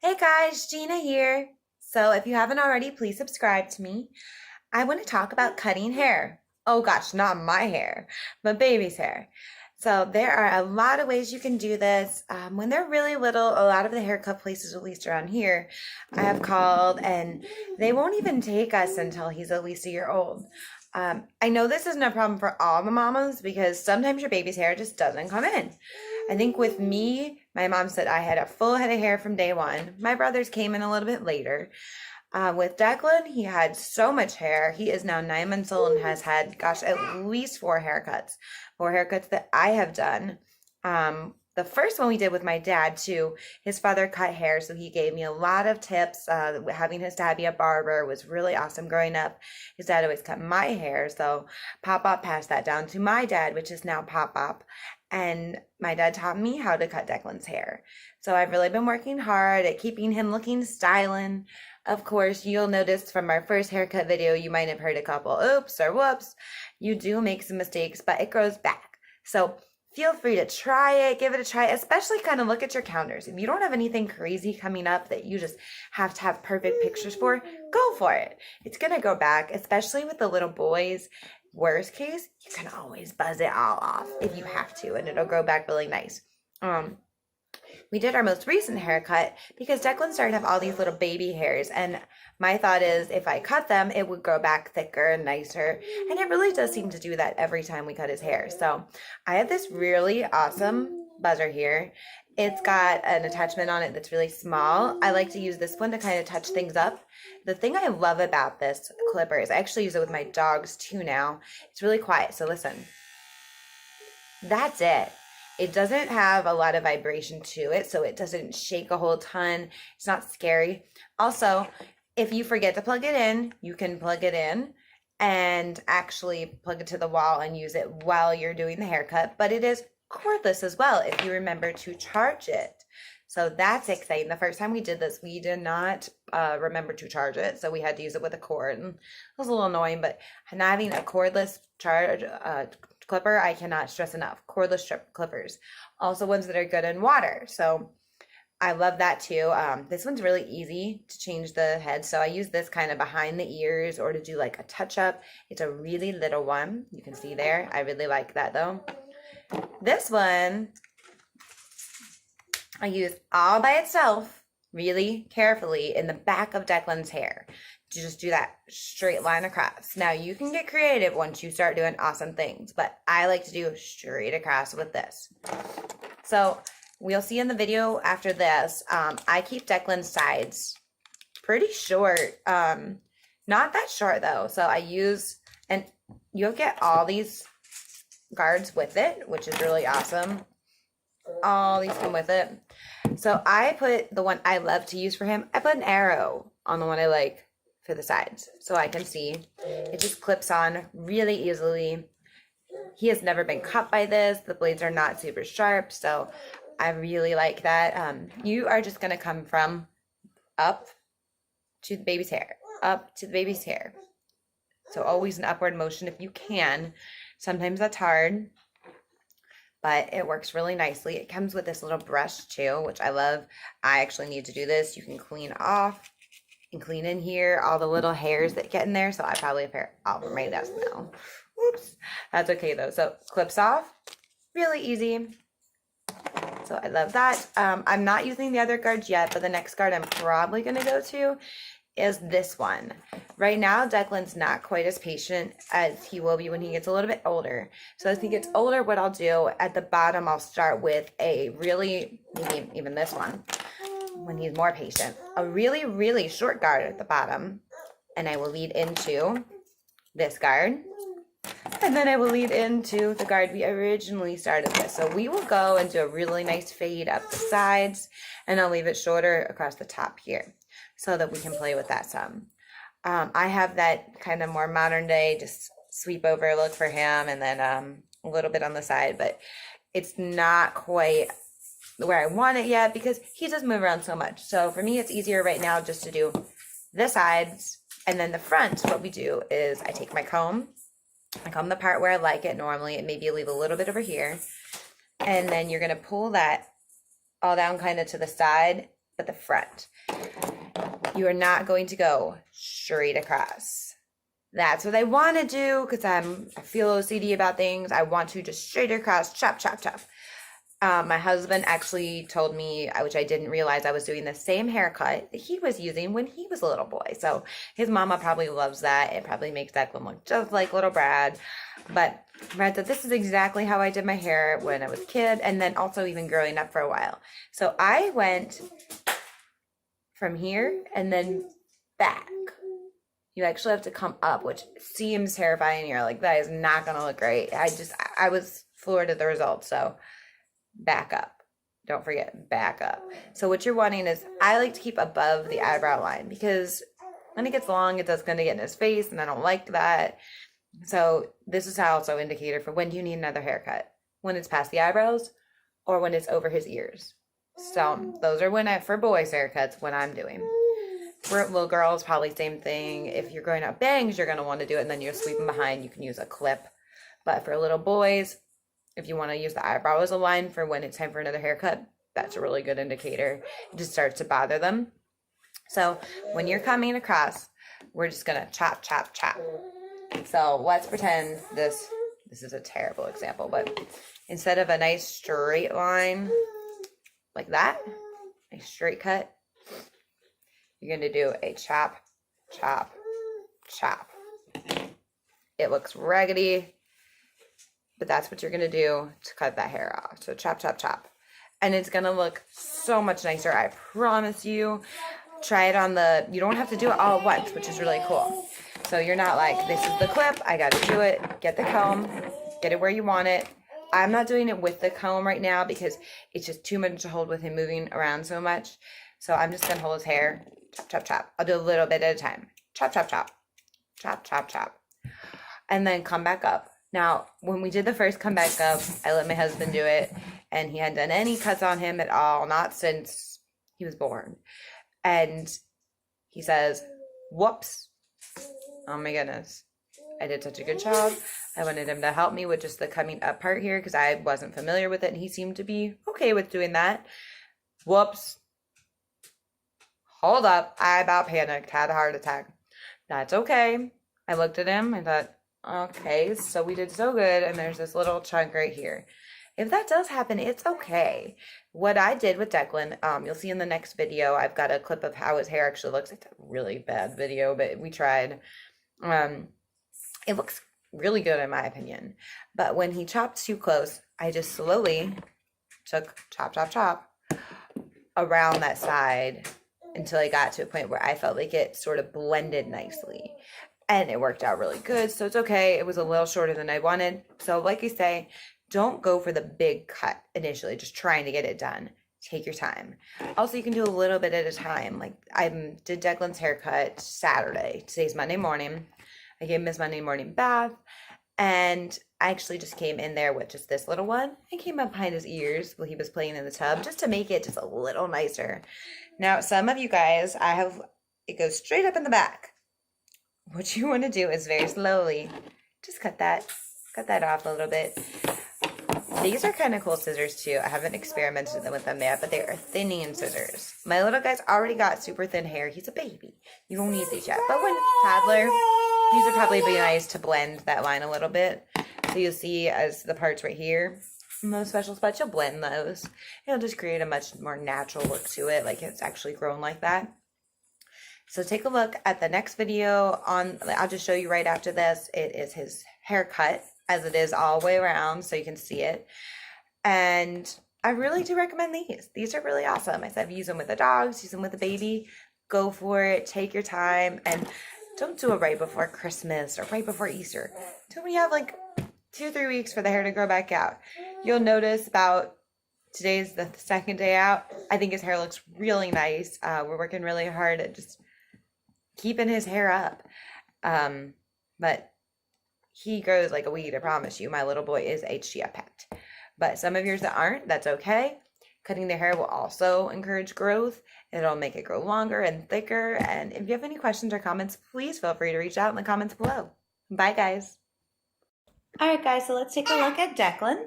Hey guys, Gina here. So if you haven't already, please subscribe to me. I want to talk about cutting hair. Oh gosh, not my hair, but baby's hair. So there are a lot of ways you can do this. When they're really little, a lot of the haircut places, at least around here, I have called and they won't even take us until he's at least a year old. I know this isn't a problem for all the mamas because sometimes your baby's hair just doesn't come in. I think with me, my mom said I had a full head of hair from day one. My brothers came in a little bit later. With Declan, he had so much hair. He is now 9 months old and has had, gosh, at least four haircuts that I have done. The first one we did with my dad too. His father cut hair, so he gave me a lot of tips. Having his dad be a barber was really awesome growing up. His dad always cut my hair, so Pop Pop passed that down to my dad, which is now Pop Pop. And my dad taught me how to cut Declan's hair. So I've really been working hard at keeping him looking styling. Of course, you'll notice from our first haircut video, you might have heard a couple oops or whoops. You do make some mistakes, but it grows back. So feel free to try it, give it a try, especially kind of look at your counters. If you don't have anything crazy coming up that you just have to have perfect pictures for, go for it. It's going to go back, especially with the little boys. Worst case, you can always buzz it all off if you have to, and it'll grow back really nice. We did our most recent haircut because Declan started to have all these little baby hairs, and my thought is if I cut them, it would grow back thicker and nicer, and it really does seem to do that every time we cut his hair. So I have this really awesome buzzer here. It's got an attachment on it that's really small. I like to use this one to kind of touch things up. The thing I love about this clipper is I actually use it with my dogs too now. It's really quiet, so listen. That's it. It doesn't have a lot of vibration to it, so it doesn't shake a whole ton. It's not scary. Also, if you forget to plug it in, you can plug it in and actually plug it to the wall and use it while you're doing the haircut, but it is cordless as well if you remember to charge it. So that's exciting. The first time we did this, we did not remember to charge it, so we had to use it with a cord. And it was a little annoying, but having a cordless charge clipper, I cannot stress enough. Cordless strip clippers, also ones that are good in water. So I love that too. This one's really easy to change the head, so I use this kind of behind the ears or to do like a touch up. It's a really little one. You can see there. I really like that though. This one I use all by itself really carefully in the back of Declan's hair to just do that straight line across. Now you can get creative once you start doing awesome things, but I like to do straight across with this. So we'll see in the video after this. I keep Declan's sides pretty short, not that short though. So I use, and you'll get all these guards with it, which is really awesome. All these come with it. So I put the one I love to use for him. I put an arrow on the one I like for the sides so I can see. It just clips on really easily. He has never been cut by this. The blades are not super sharp, so I really like that. You are just gonna come from up to the baby's hair, up to the baby's hair. So always an upward motion if you can. Sometimes that's hard, but it works really nicely. It comes with this little brush too, which I love. I actually need to do this. You can clean off and clean in here all the little hairs that get in there. So I probably have hair all over my desk now. Oops. That's okay though. So clips off, really easy. So I love that. I'm not using the other guards yet, but the next guard I'm probably going to go to is this one. Right now, Declan's not quite as patient as he will be when he gets a little bit older. So as he gets older, what I'll do at the bottom, I'll start with a really, maybe even this one, when he's more patient, a really, really short guard at the bottom. And I will lead into this guard. And then I will lead into the guard we originally started with. So we will go and do a really nice fade up the sides, and I'll leave it shorter across the top here so that we can play with that some. I have that kind of more modern day, just sweep over look for him, and then a little bit on the side, but it's not quite where I want it yet because he does move around so much. So for me, it's easier right now just to do the sides, and then the front, what we do is I take my comb, I comb the part where I like it normally, and maybe leave a little bit over here, and then you're going to pull that all down kind of to the side but the front. You are not going to go straight across. That's what I want to do because I feel OCD about things. I want to just straight across, chop, chop, chop. My husband actually told me, which I didn't realize, I was doing the same haircut that he was using when he was a little boy. So his mama probably loves that. It probably makes Declan look just like little Brad. But Brad said, this is exactly how I did my hair when I was a kid, and then also even growing up for a while. So I went from here and then back. You actually have to come up, which seems terrifying. You're like, that is not going to look great. I was floored at the results. So back up. Don't forget, back up. So what you're wanting is, I like to keep above the eyebrow line because when it gets long, it's going to get in his face, and I don't like that. So this is also an indicator for when you need another haircut. When it's past the eyebrows or when it's over his ears. So those are for boys' haircuts, when I'm doing. For little girls, probably same thing. If you're growing out bangs, you're going to want to do it, and then you're sweeping behind. You can use a clip. But for little boys, if you want to use the eyebrow as a line for when it's time for another haircut, that's a really good indicator. It just starts to bother them. So when you're coming across, we're just going to chop, chop, chop. So let's pretend this is a terrible example, but instead of a nice straight line like that, a straight cut, you're going to do a chop, chop, chop. It looks raggedy, but that's what you're going to do to cut that hair off. So chop, chop, chop. And it's going to look so much nicer. I promise you. Try it on you don't have to do it all at once, which is really cool. So you're not like, this is the clip, I got to do it. Get the comb, get it where you want it. I'm not doing it with the comb right now because it's just too much to hold with him moving around so much. So I'm just going to hold his hair. Chop, chop, chop. I'll do a little bit at a time. Chop, chop, chop. Chop, chop, chop. And then come back up. Now, when we did the first come back up, I let my husband do it, and he hadn't done any cuts on him at all, not since he was born. And he says, whoops. Oh my goodness. I did such a good job. I wanted him to help me with just the coming up part here because I wasn't familiar with it, and he seemed to be okay with doing that. Whoops. Hold up. I about panicked, had a heart attack. That's okay. I looked at him and thought, okay, so we did so good, and there's this little chunk right here. If that does happen, it's okay. What I did with Declan, you'll see in the next video, I've got a clip of how his hair actually looks. It's a really bad video, but we tried. It looks really good in my opinion. But when he chopped too close, I just slowly took chop, chop, chop around that side until I got to a point where I felt like it sort of blended nicely. And it worked out really good, so it's okay. It was a little shorter than I wanted. So like I say, don't go for the big cut initially, just trying to get it done. Take your time. Also, you can do a little bit at a time. Like I did Declan's haircut Saturday. Today's Monday morning. I gave him his Monday morning bath, and I actually just came in there with just this little one. I came up behind his ears while he was playing in the tub just to make it just a little nicer. Now, some of you guys, it goes straight up in the back. What you want to do is very slowly just cut that off a little bit. These are kind of cool scissors too. I haven't experimented with them yet, but they are thinning scissors. My little guy's already got super thin hair. He's a baby. You won't need these yet. But when toddler, these would probably be nice to blend that line a little bit. So you'll see as the parts right here, most special spots, you'll blend those. It'll just create a much more natural look to it, like it's actually grown like that. So take a look at the next video I'll just show you right after this. It is his haircut as it is all the way around so you can see it. And I really do recommend these. These are really awesome. I said use them with the dogs, use them with the baby. Go for it. Take your time. And don't do it right before Christmas or right before Easter. Till we have like 2-3 weeks for the hair to grow back out. You'll notice today's the second day out. I think his hair looks really nice. We're working really hard at just keeping his hair up. But he grows like a weed, I promise you. My little boy is HGF pet. But some of yours that aren't, that's okay. Cutting the hair will also encourage growth. It'll make it grow longer and thicker. And if you have any questions or comments, please feel free to reach out in the comments below. Bye, guys. All right, guys, so let's take a look at Declan.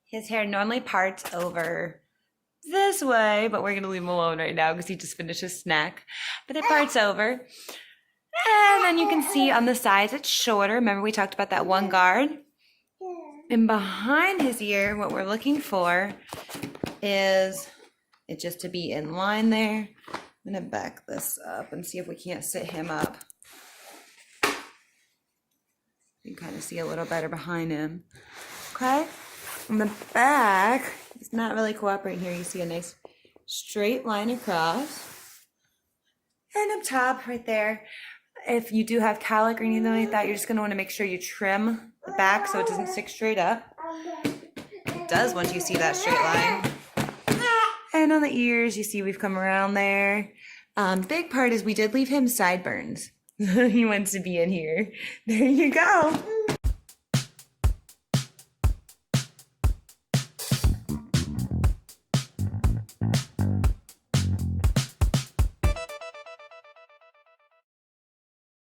His hair normally parts over this way, but we're gonna leave him alone right now because he just finished his snack. But that part's over. And then you can see on the sides it's shorter. Remember we talked about that one guard? And behind his ear, what we're looking for is it just to be in line there. I'm gonna back this up and see if we can't sit him up. You can kind of see a little better behind him. Okay, on the back, it's not really cooperating here. You see a nice straight line across. And up top right there, if you do have cowlick or anything like that, you're just gonna wanna make sure you trim the back so it doesn't stick straight up. It does once you see that straight line. And on the ears, you see we've come around there. Big part is we did leave him sideburns. He wants to be in here. There you go.